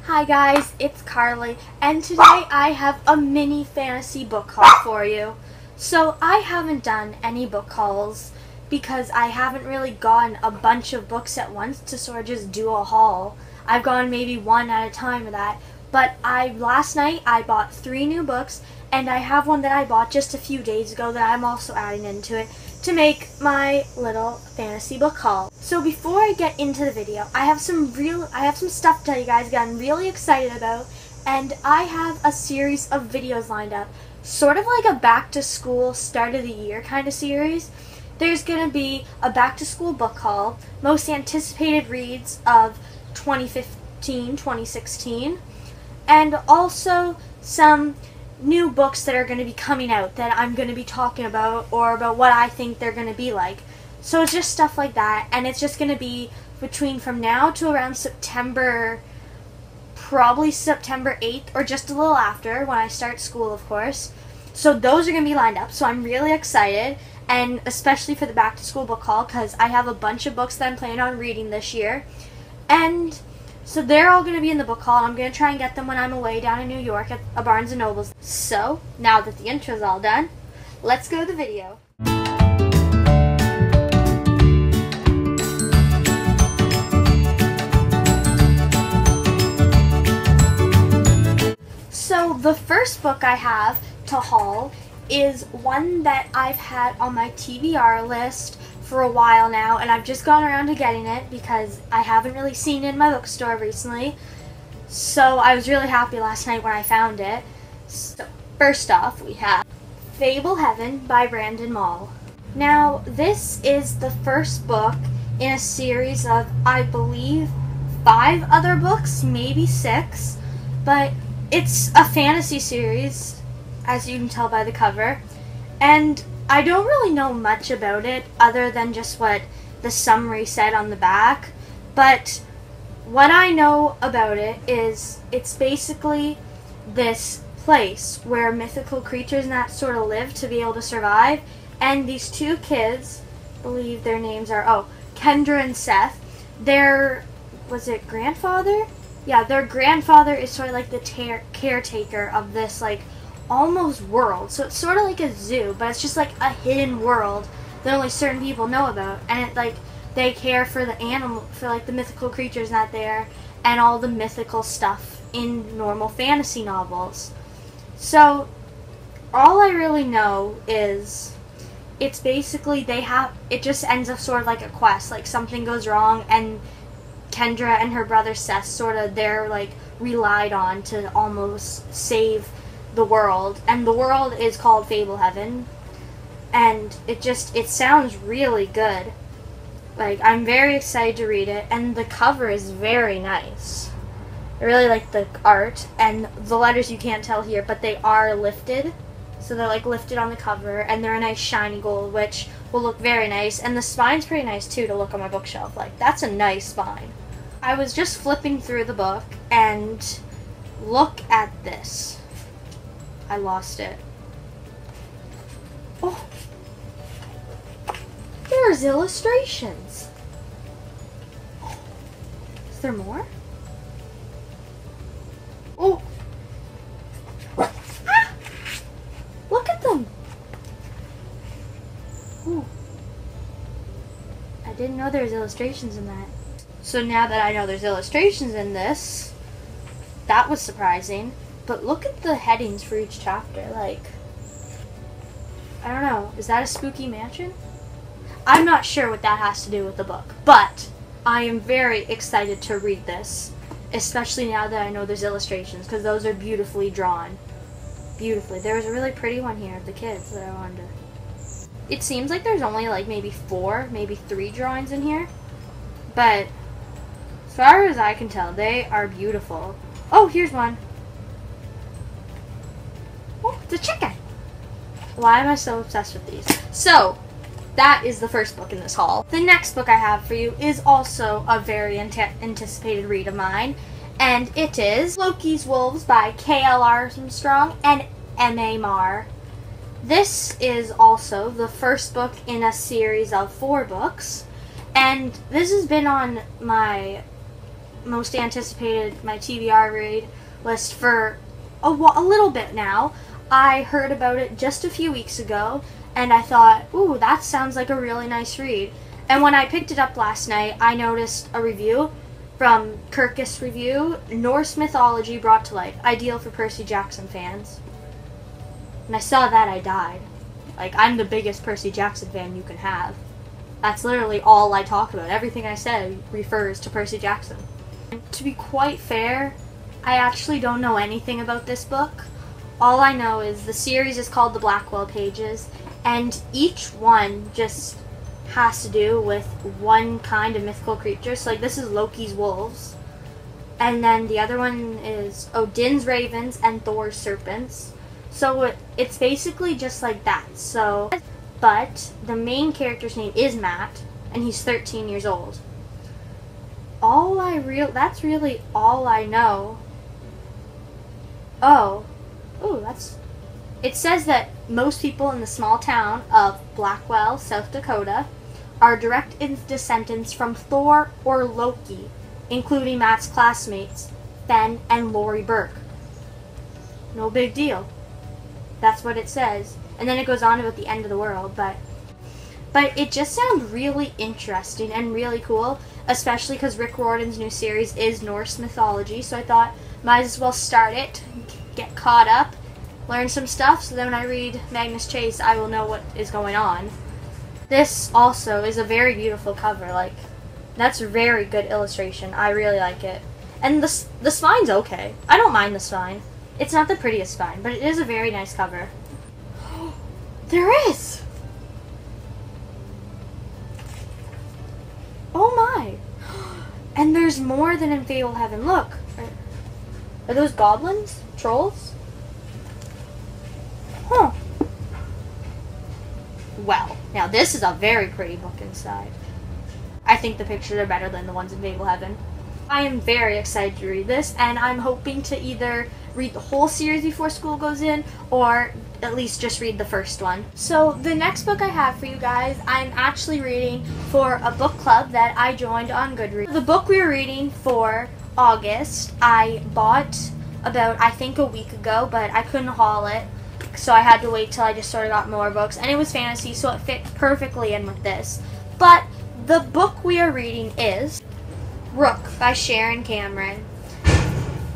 Hi guys, it's Carly, and today I have a mini fantasy book haul for you. So I haven't done any book hauls because I haven't really gotten a bunch of books at once to sort of just do a haul. I've gone maybe one at a time of that, but last night I bought 3 new books, and I have one that I bought just a few days ago that I'm also adding into it to make my little fantasy book haul. So before I get into the video, I have some stuff to tell you guys that I'm really excited about, and I have a series of videos lined up, sort of like a back to school start of the year kind of series. There's going to be a back to school book haul, most anticipated reads of 2015, 2016, and also some new books that are going to be coming out that I'm going to be talking about, or about what I think they're going to be like. So it's just stuff like that, and it's just going to be from now to around September, probably September 8th, or just a little after, when I start school, of course. So those are going to be lined up, so I'm really excited, and especially for the back to school book haul, because I have a bunch of books that I'm planning on reading this year. And so they're all going to be in the book haul, and I'm going to try and get them when I'm away down in New York at a Barnes & Noble's. So, now that the intro's all done, let's go to the video. So, the first book I have to haul is one that I've had on my TBR list for a while now, and I've just gone around to getting it because I haven't really seen it in my bookstore recently. So I was really happy last night when I found it. So first off, we have Fable Heaven by Brandon Mall. Now, this is the first book in a series of, I believe, 5 other books, maybe 6, but it's a fantasy series, as you can tell by the cover, and I don't really know much about it other than just what the summary said on the back, but what I know about it is it's basically this place where mythical creatures and that sort of live to be able to survive, and these 2 kids, I believe their names are, Kendra and Seth, their grandfather? Yeah, their grandfather is sort of like the caretaker of this, like, almost world. So it's sort of like a zoo, but it's just like a hidden world that only certain people know about, and they care for the the mythical creatures not there and all the mythical stuff in normal fantasy novels. So all I really know is it's basically it just ends up sort of like a quest, like something goes wrong and Kendra and her brother Seth they're like relied on to almost save the world, and the world is called Fable Heaven, and it sounds really good. Like, I'm very excited to read it, and the cover is very nice. I really like the art, and the letters you can't tell here, but they are lifted, so they're like lifted on the cover, and they're a nice shiny gold, which will look very nice, and the spine's pretty nice too to look on my bookshelf. Like, that's a nice spine. I was just flipping through the book, and look at this. I lost it. Oh, there's illustrations. Is there more? Oh, ah! Look at them. Ooh. I didn't know there was illustrations in that. So now that I know there's illustrations in this, that was surprising. But look at the headings for each chapter, like, I don't know, is that a spooky mansion? I'm not sure what that has to do with the book, but I am very excited to read this, especially now that I know there's illustrations, because those are beautifully drawn. Beautifully. There was a really pretty one here of the kids that I wanted to... It seems like there's only like maybe 4, maybe 3 drawings in here, but as far as I can tell, they are beautiful. Oh, here's one. Oh, it's a chicken! Why am I so obsessed with these? So, that is the first book in this haul. The next book I have for you is also a very anticipated read of mine, and it is Loki's Wolves by K.L. Armstrong and M.A. Marr. This is also the first book in a series of 4 books, and this has been on my most anticipated, my TBR read list for a little bit now. I heard about it just a few weeks ago, and I thought, ooh, that sounds like a really nice read. And when I picked it up last night, I noticed a review from Kirkus Review, Norse mythology brought to life, ideal for Percy Jackson fans. And I saw that, I died. Like, I'm the biggest Percy Jackson fan you can have. That's literally all I talk about. Everything I said refers to Percy Jackson. And to be quite fair, I actually don't know anything about this book. All I know is the series is called The Blackwell Pages, and each one just has to do with one kind of mythical creature. So like this is Loki's wolves, and then the other one is Odin's ravens and Thor's serpents. So it's basically just like that. So, but the main character's name is Matt, and he's 13 years old. That's really all I know. It says that most people in the small town of Blackwell, South Dakota, are direct descendants from Thor or Loki, including Matt's classmates, Ben and Lori Burke. No big deal. That's what it says. And then it goes on about the end of the world, but it just sounds really interesting and really cool, especially because Rick Riordan's new series is Norse mythology, so I thought might as well start it, get caught up, learn some stuff, so then when I read Magnus Chase, I will know what is going on. This also is a very beautiful cover. Like, that's a very good illustration. I really like it. And the spine's okay. I don't mind the spine. It's not the prettiest spine, but it is a very nice cover. There is! Oh my! And there's more than in Fable Heaven. Look! Are those goblins? Trolls? Huh. Well, now this is a very pretty book inside. I think the pictures are better than the ones in Fable Heaven. I am very excited to read this, and I'm hoping to either read the whole series before school goes in, or at least just read the first one. So the next book I have for you guys, I'm actually reading for a book club that I joined on Goodreads. The book we were reading for August, I bought about, I think, a week ago, but I couldn't haul it, so I had to wait till I just sort of got more books, and it was fantasy, so it fit perfectly in with this. But the book we are reading is Rook by Sharon Cameron.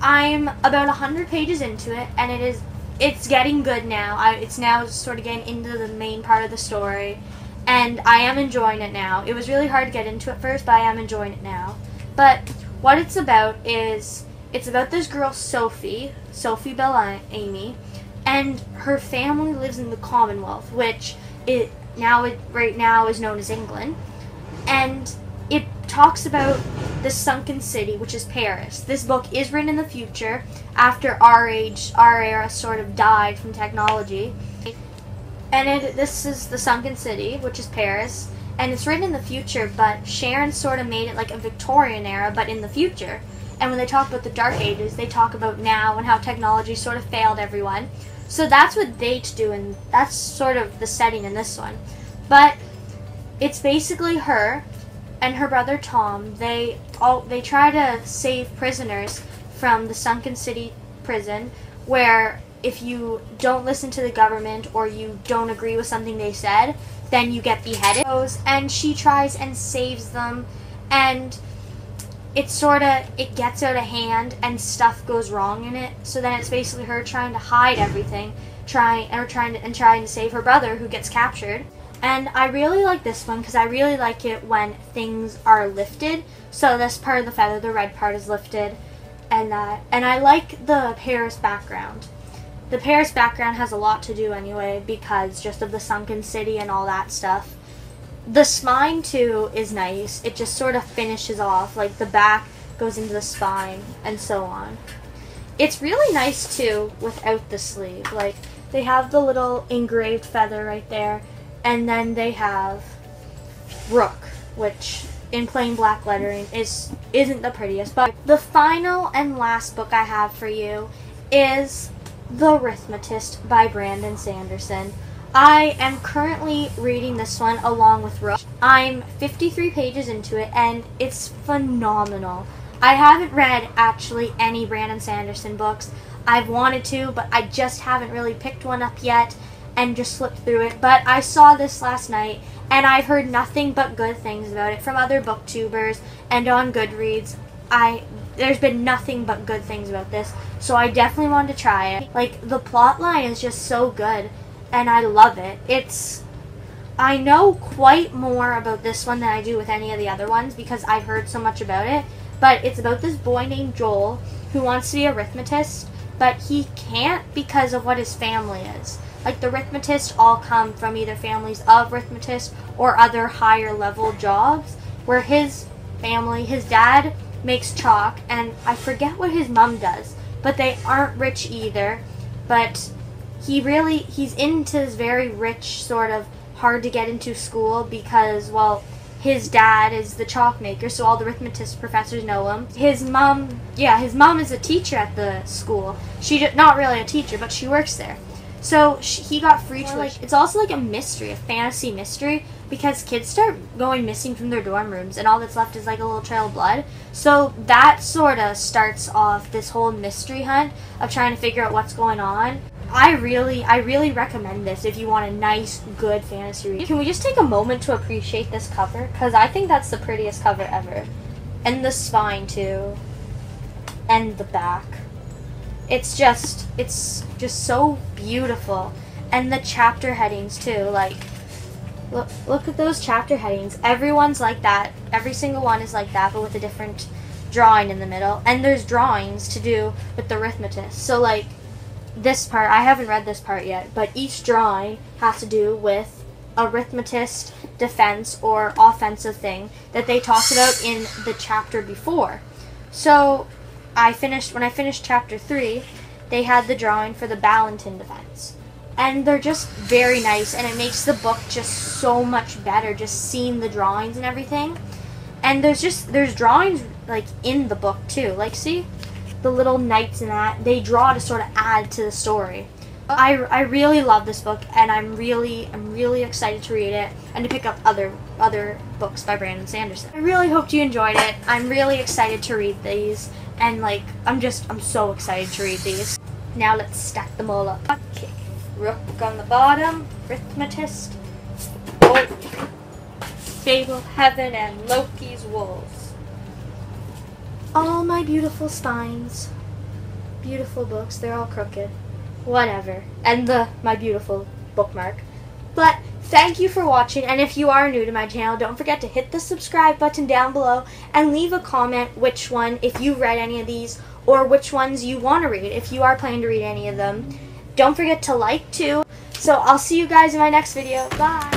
I'm about 100 pages into it, and it's getting good now. It's now sort of getting into the main part of the story, and I am enjoying it now. It was really hard to get into at first, but I am enjoying it now. But what it's about is, it's about this girl, Sophie Bellamy, and her family lives in the Commonwealth, which right now is known as England, and it talks about the sunken city, which is Paris. This book is written in the future, after our era sort of died from technology. And this is the sunken city, which is Paris, and it's written in the future, but Sharon sort of made it like a Victorian era, but in the future. And when they talk about the Dark Ages, they talk about now and how technology sort of failed everyone. So that's what they do, and that's sort of the setting in this one. But it's basically her and her brother Tom. They try to save prisoners from the sunken city prison, where if you don't listen to the government or you don't agree with something they said, then you get beheaded. And she tries and saves them, and it gets out of hand and stuff goes wrong in it. So then it's basically her trying to hide everything, trying to save her brother who gets captured. And I really like this one because I really like it when things are lifted. So this part of the feather, the red part, is lifted, and I like the Paris background. The Paris background has a lot to do anyway, because just of the sunken city and all that stuff. The spine too is nice. It just sort of finishes off, like the back goes into the spine and so on. It's really nice too without the sleeve. Like, they have the little engraved feather right there, and then they have Rook, which in plain black lettering isn't the prettiest. But the final and last book I have for you is The Arithmetist by Brandon Sanderson. I am currently reading this one along with Rook. I'm 53 pages into it, and it's phenomenal. I haven't read actually any Brandon Sanderson books. I've wanted to, but I just haven't really picked one up yet and just flipped through it. But I saw this last night, and I've heard nothing but good things about it from other booktubers and on Goodreads. There's been nothing but good things about this, so I definitely wanted to try it. Like, the plot line is just so good, and I love it. I know quite more about this one than I do with any of the other ones because I've heard so much about it, but it's about this boy named Joel who wants to be a arithmetist, but he can't because of what his family is. Like, the arithmetists all come from either families of arithmetists or other higher level jobs, where his family, his dad makes chalk, and I forget what his mom does, but they aren't rich either. But he's into this very rich, sort of hard to get into school because, well, his dad is the chalk maker, so all the arithmetist professors know him. His mom is a teacher at the school. Not really a teacher, but she works there. So he got free tuition. It's also like a mystery, a fantasy mystery, because kids start going missing from their dorm rooms, and all that's left is like a little trail of blood. So that sort of starts off this whole mystery hunt of trying to figure out what's going on. I really recommend this if you want a nice, good fantasy read. Can we just take a moment to appreciate this cover? Because I think that's the prettiest cover ever. And the spine too. And the back. It's just so beautiful. And the chapter headings too, like, look at those chapter headings. Everyone's like that. Every single one is like that, but with a different drawing in the middle. And there's drawings to do with the arithmetist. So, like, this part, I haven't read this part yet, but each drawing has to do with arithmetist defense or offensive thing that they talked about in the chapter before. So when I finished chapter 3, they had the drawing for the Ballantyne defense. And they're just very nice, and it makes the book just so much better, just seeing the drawings and everything. And there's drawings, like, in the book too. Like, see? The little knights and that, they draw to sort of add to the story. I really love this book, and I'm really excited to read it and to pick up other books by Brandon Sanderson. I really hope you enjoyed it. I'm really excited to read these, and like I'm so excited to read these. Now let's stack them all up. Okay, Rook on the bottom, arithmetist, Fable, Heaven, and Loki's Wolves. All my beautiful spines. Beautiful books. They're all crooked. Whatever. And my beautiful bookmark. But thank you for watching, and if you are new to my channel, don't forget to hit the subscribe button down below and leave a comment which one, if you've read any of these, or which ones you want to read, if you are planning to read any of them. Don't forget to like too. So I'll see you guys in my next video. Bye!